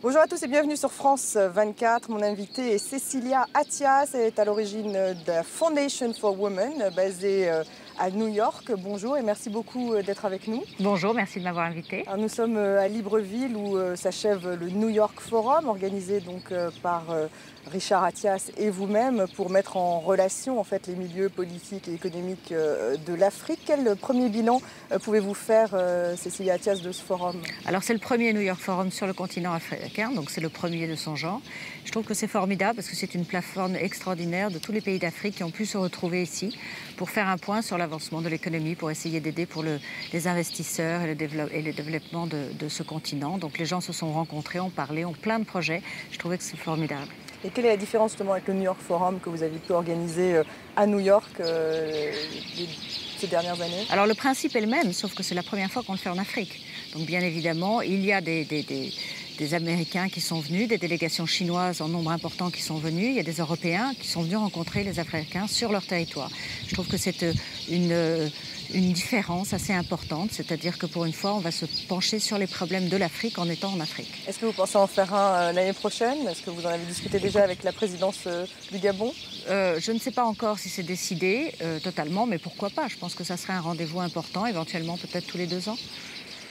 Bonjour à tous et bienvenue sur France 24. Mon invitée est Cecilia Attias. Elle est à l'origine de la Foundation for Women, basée à New York. Bonjour et merci beaucoup d'être avec nous. Bonjour, merci de m'avoir invitée. Alors, nous sommes à Libreville où s'achève le New York Forum, organisé donc par Richard Attias et vous-même pour mettre en relation en fait, les milieux politiques et économiques de l'Afrique. Quel premier bilan pouvez-vous faire, Cecilia Attias, de ce forum? Alors c'est le premier New York Forum sur le continent africain, donc c'est le premier de son genre. Je trouve que c'est formidable parce que c'est une plateforme extraordinaire de tous les pays d'Afrique qui ont pu se retrouver ici pour faire un point sur l'avancement de l'économie, pour essayer d'aider pour les investisseurs et le développement de ce continent. Donc les gens se sont rencontrés, ont parlé, ont plein de projets. Je trouvais que c'est formidable. Et quelle est la différence justement avec le New York Forum que vous avez pu organiser à New York ces dernières années? Alors le principe est le même, sauf que c'est la première fois qu'on le fait en Afrique. Donc bien évidemment, il y a des Américains qui sont venus, des délégations chinoises en nombre important qui sont venues, il y a des Européens qui sont venus rencontrer les Africains sur leur territoire. Je trouve que c'est une différence assez importante, c'est-à-dire que pour une fois, on va se pencher sur les problèmes de l'Afrique en étant en Afrique. Est-ce que vous pensez en faire un l'année prochaine? Est-ce que vous en avez discuté déjà avec la présidence du Gabon? Je ne sais pas encore si c'est décidé totalement, mais pourquoi pas? Je pense que ça serait un rendez-vous important, éventuellement peut-être tous les 2 ans.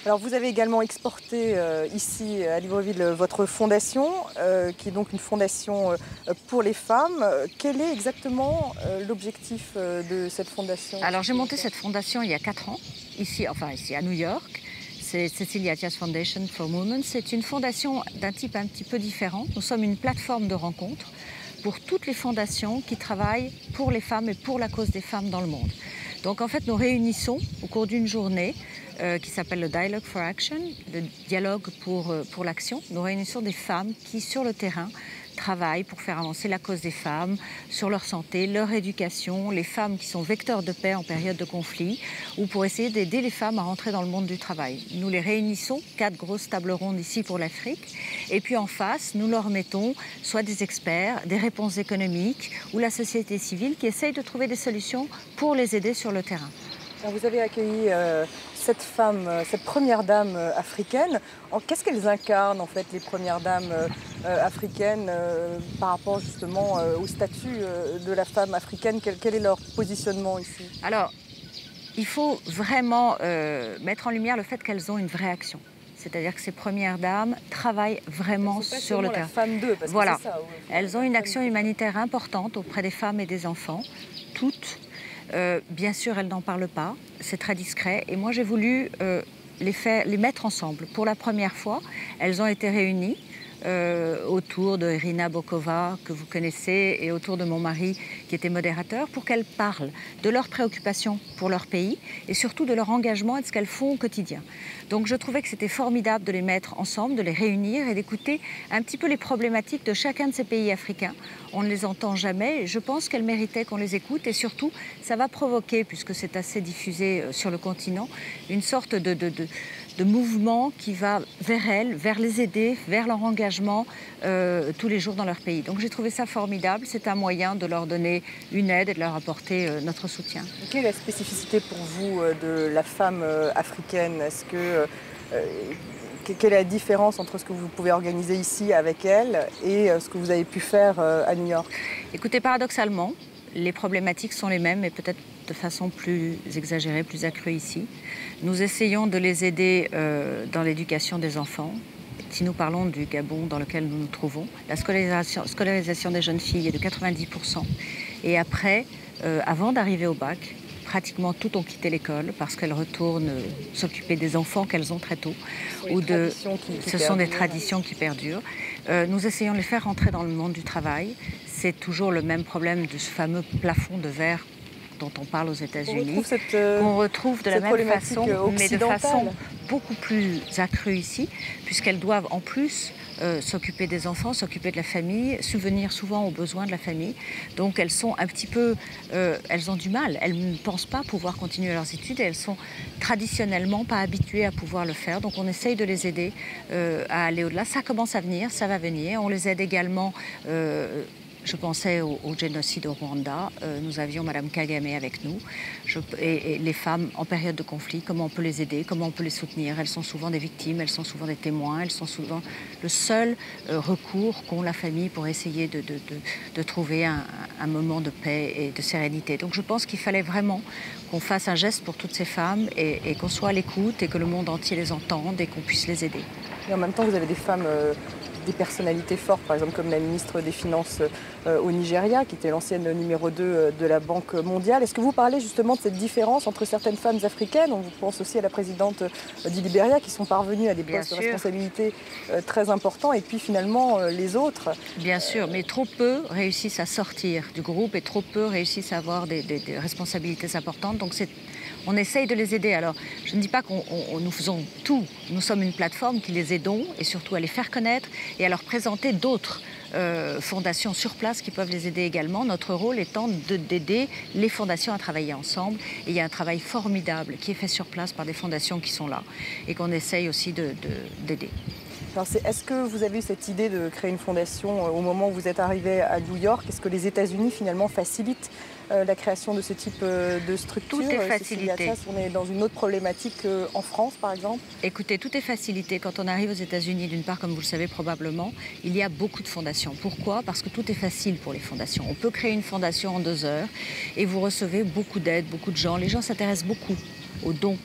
Alors vous avez également exporté ici à Libreville votre fondation, qui est donc une fondation pour les femmes. Quel est exactement l'objectif de cette fondation? Alors j'ai monté cette fondation il y a 4 ans, ici à New York. C'est Cecilia Attias Foundation for Women. C'est une fondation d'un type un petit peu différent. Nous sommes une plateforme de rencontres pour toutes les fondations qui travaillent pour les femmes et pour la cause des femmes dans le monde. Donc en fait, nous réunissons au cours d'une journée qui s'appelle le Dialogue for Action, le dialogue pour l'action. Nous réunissons des femmes qui, sur le terrain, travaillent pour faire avancer la cause des femmes, sur leur santé, leur éducation, les femmes qui sont vecteurs de paix en période de conflit, ou pour essayer d'aider les femmes à rentrer dans le monde du travail. Nous les réunissons, 4 grosses tables rondes ici pour l'Afrique, et puis en face, nous leur mettons soit des experts, des réponses économiques, ou la société civile qui essaye de trouver des solutions pour les aider sur le terrain. Alors vous avez accueilli cette femme, cette première dame africaine. Qu'est-ce qu'elles incarnent en fait, les premières dames africaines par rapport justement au statut de la femme africaine? Quel est leur positionnement ici? Alors, il faut vraiment mettre en lumière le fait qu'elles ont une vraie action. C'est-à-dire que ces premières dames travaillent vraiment sur le terrain. Femme d'eux, parce voilà. Que c'est ça, elles ont une action humanitaire importante auprès des femmes et des enfants, toutes. Bien sûr, elles n'en parlent pas, c'est très discret. Et moi, j'ai voulu les mettre ensemble. Pour la première fois, elles ont été réunies autour de Irina Bokova, que vous connaissez, et autour de mon mari, qui était modérateur, pour qu'elles parlent de leurs préoccupations pour leur pays et surtout de leur engagement et de ce qu'elles font au quotidien. Donc je trouvais que c'était formidable de les mettre ensemble, de les réunir et d'écouter un petit peu les problématiques de chacun de ces pays africains. On ne les entend jamais et je pense qu'elles méritaient qu'on les écoute et surtout, ça va provoquer, puisque c'est assez diffusé sur le continent, une sorte de mouvement qui va vers elles, vers les aider, vers leur engagement tous les jours dans leur pays. Donc j'ai trouvé ça formidable. C'est un moyen de leur donner une aide et de leur apporter notre soutien. Quelle est la spécificité pour vous de la femme africaine? Quelle est la différence entre ce que vous pouvez organiser ici avec elle et ce que vous avez pu faire à New York? Écoutez, paradoxalement, les problématiques sont les mêmes, mais peut-être de façon plus exagérée, plus accrue ici. Nous essayons de les aider dans l'éducation des enfants. Si nous parlons du Gabon dans lequel nous nous trouvons, la scolarisation des jeunes filles est de 90%. Et après, avant d'arriver au bac, pratiquement toutes ont quitté l'école parce qu'elles retournent s'occuper des enfants qu'elles ont très tôt. Ce sont des traditions qui perdurent. Nous essayons de les faire rentrer dans le monde du travail. C'est toujours le même problème de ce fameux plafond de verre dont on parle aux États-Unis, qu'on retrouve de la même façon, mais de façon beaucoup plus accrue ici, puisqu'elles doivent en plus s'occuper des enfants, s'occuper de la famille, subvenir souvent aux besoins de la famille. Donc elles sont un petit peu, elles ont du mal, elles ne pensent pas pouvoir continuer leurs études et elles sont traditionnellement pas habituées à pouvoir le faire. Donc on essaye de les aider à aller au-delà. Ça commence à venir, ça va venir. On les aide également Je pensais au génocide au Rwanda. Nous avions Madame Kagame avec nous. Et les femmes en période de conflit, comment on peut les aider, comment on peut les soutenir. Elles sont souvent des victimes, elles sont souvent des témoins, elles sont souvent le seul recours qu'ont la famille pour essayer de trouver un moment de paix et de sérénité. Donc je pense qu'il fallait vraiment qu'on fasse un geste pour toutes ces femmes et qu'on soit à l'écoute et que le monde entier les entende et qu'on puisse les aider. Et en même temps, vous avez des femmes, des personnalités fortes, par exemple comme la ministre des Finances au Nigeria, qui était l'ancienne numéro 2 de la Banque mondiale. Est-ce que vous parlez justement de cette différence entre certaines femmes africaines, on pense aussi à la présidente du Libéria, qui sont parvenues à des postes de responsabilité très importants, et puis finalement les autres? Bien sûr, mais trop peu réussissent à sortir du groupe et trop peu réussissent à avoir des responsabilités importantes. Donc on essaye de les aider. Alors, je ne dis pas qu'on nous faisons tout. Nous sommes une plateforme qui les aidons et surtout à les faire connaître et à leur présenter d'autres fondations sur place qui peuvent les aider également. Notre rôle étant d'aider les fondations à travailler ensemble. Et il y a un travail formidable qui est fait sur place par des fondations qui sont là et qu'on essaye aussi d'aider. Est-ce que vous avez eu cette idée de créer une fondation au moment où vous êtes arrivé à New York? Est-ce que les États-Unis finalement facilitent la création de ce type de structure? Tout est facilité. On est dans une autre problématique qu'en France, par exemple? Écoutez, tout est facilité. Quand on arrive aux États-Unis, d'une part, comme vous le savez probablement, il y a beaucoup de fondations. Pourquoi? Parce que tout est facile pour les fondations. On peut créer une fondation en 2 heures et vous recevez beaucoup d'aide, beaucoup de gens. Les gens s'intéressent beaucoup aux dons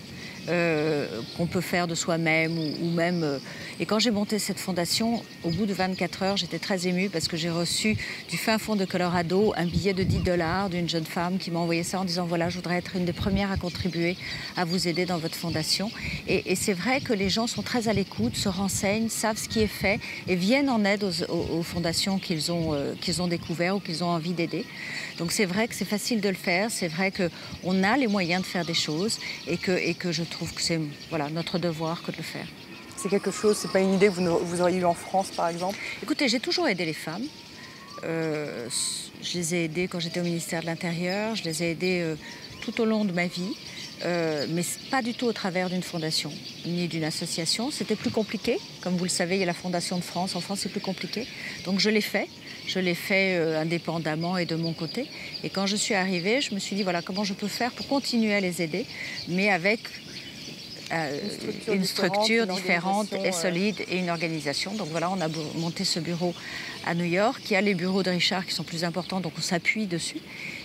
qu'on peut faire de soi-même ou même... Et quand j'ai monté cette fondation, au bout de 24 heures, j'étais très émue parce que j'ai reçu du fin fond de Colorado un billet de $10 d'une jeune femme qui m'a envoyé ça en disant « Voilà, je voudrais être une des premières à contribuer, à vous aider dans votre fondation ». Et c'est vrai que les gens sont très à l'écoute, se renseignent, savent ce qui est fait et viennent en aide aux fondations qu'ils ont découvertes ou qu'ils ont envie d'aider. Donc c'est vrai que c'est facile de le faire, c'est vrai qu'on a les moyens de faire des choses et que je trouve que c'est notre devoir que de le faire. C'est quelque chose, c'est pas une idée que vous auriez eue en France, par exemple? Écoutez, j'ai toujours aidé les femmes. Je les ai aidées quand j'étais au ministère de l'Intérieur, je les ai aidées tout au long de ma vie, mais pas du tout au travers d'une fondation ni d'une association. C'était plus compliqué. Comme vous le savez, il y a la Fondation de France. En France, c'est plus compliqué. Donc je l'ai fait. Je l'ai fait indépendamment et de mon côté. Et quand je suis arrivée, je me suis dit, voilà, comment je peux faire pour continuer à les aider, mais avec une structure différente et solide et une organisation. Donc voilà, on a monté ce bureau à New York. Il y a les bureaux de Richard qui sont plus importants, donc on s'appuie dessus.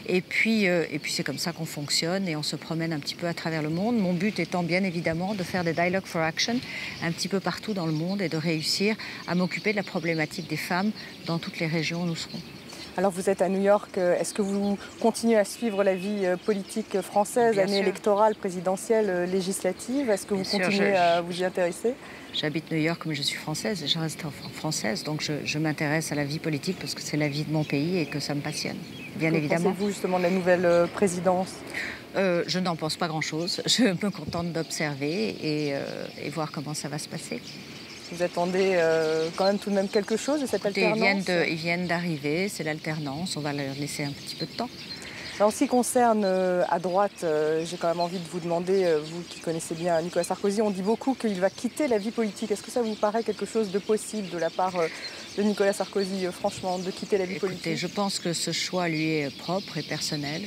Et puis c'est comme ça qu'on fonctionne et on se promène un petit peu à travers le monde. Mon but étant bien évidemment de faire des Dialogue for Action un petit peu partout dans le monde et de réussir à m'occuper de la problématique des femmes dans toutes les régions où nous serons. Alors vous êtes à New York, est-ce que vous continuez à suivre la vie politique française, Bien année sûr. électorale, présidentielle, législative? Est-ce que vous continuez à vous y intéresser? J'habite New York, mais je suis française et je reste française, donc je m'intéresse à la vie politique parce que c'est la vie de mon pays et que ça me passionne, bien évidemment. Que pensez-vous justement de la nouvelle présidence? Je n'en pense pas grand-chose, je me contente d'observer et voir comment ça va se passer. Vous attendez quand même tout de même quelque chose de cette alternance? Ils viennent d'arriver, c'est l'alternance, on va leur laisser un petit peu de temps. Alors, en ce qui concerne à droite, j'ai quand même envie de vous demander, vous qui connaissez bien Nicolas Sarkozy, on dit beaucoup qu'il va quitter la vie politique. Est-ce que ça vous paraît quelque chose de possible de la part de Nicolas Sarkozy, franchement, de quitter la vie politique? Je pense que ce choix lui est propre et personnel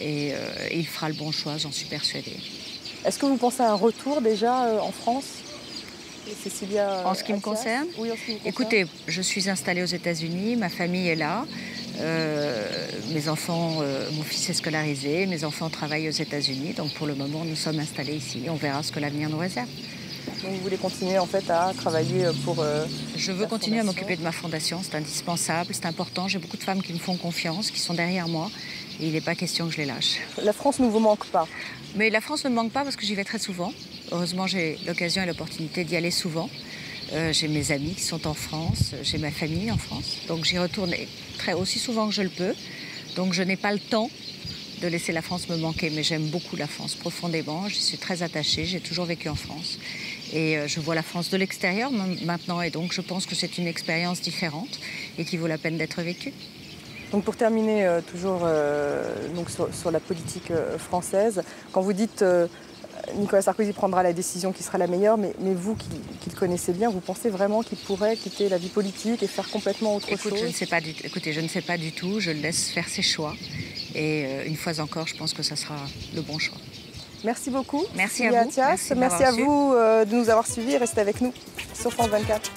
et il fera le bon choix, j'en suis persuadée. Est-ce que vous pensez à un retour déjà en France? Cécilia en ce qui me concerne? Oui, en ce qui me concerne. Écoutez, je suis installée aux États-Unis, ma famille est là, mes enfants, mon fils est scolarisé, mes enfants travaillent aux États-Unis, donc pour le moment nous sommes installés ici. On verra ce que l'avenir nous réserve. Donc vous voulez continuer en fait à travailler pour Je veux continuer à m'occuper de ma fondation, c'est indispensable, c'est important. J'ai beaucoup de femmes qui me font confiance, qui sont derrière moi, et il n'est pas question que je les lâche. La France ne vous manque pas? Mais la France ne me manque pas parce que j'y vais très souvent. Heureusement, j'ai l'occasion et l'opportunité d'y aller souvent. J'ai mes amis qui sont en France, j'ai ma famille en France. Donc j'y retourne aussi souvent que je le peux. Donc je n'ai pas le temps de laisser la France me manquer, mais j'aime beaucoup la France profondément. J'y suis très attachée, j'ai toujours vécu en France. Et je vois la France de l'extérieur maintenant, et donc je pense que c'est une expérience différente et qui vaut la peine d'être vécue. Donc pour terminer toujours donc sur la politique française, quand vous dites Nicolas Sarkozy prendra la décision qui sera la meilleure, mais vous qui le connaissez bien, vous pensez vraiment qu'il pourrait quitter la vie politique et faire complètement autre chose? Je ne sais pas du tout, je le laisse faire ses choix. Et une fois encore, je pense que ça sera le bon choix. Merci beaucoup. Merci à vous. Merci à vous de nous avoir suivis et restez avec nous sur France 24.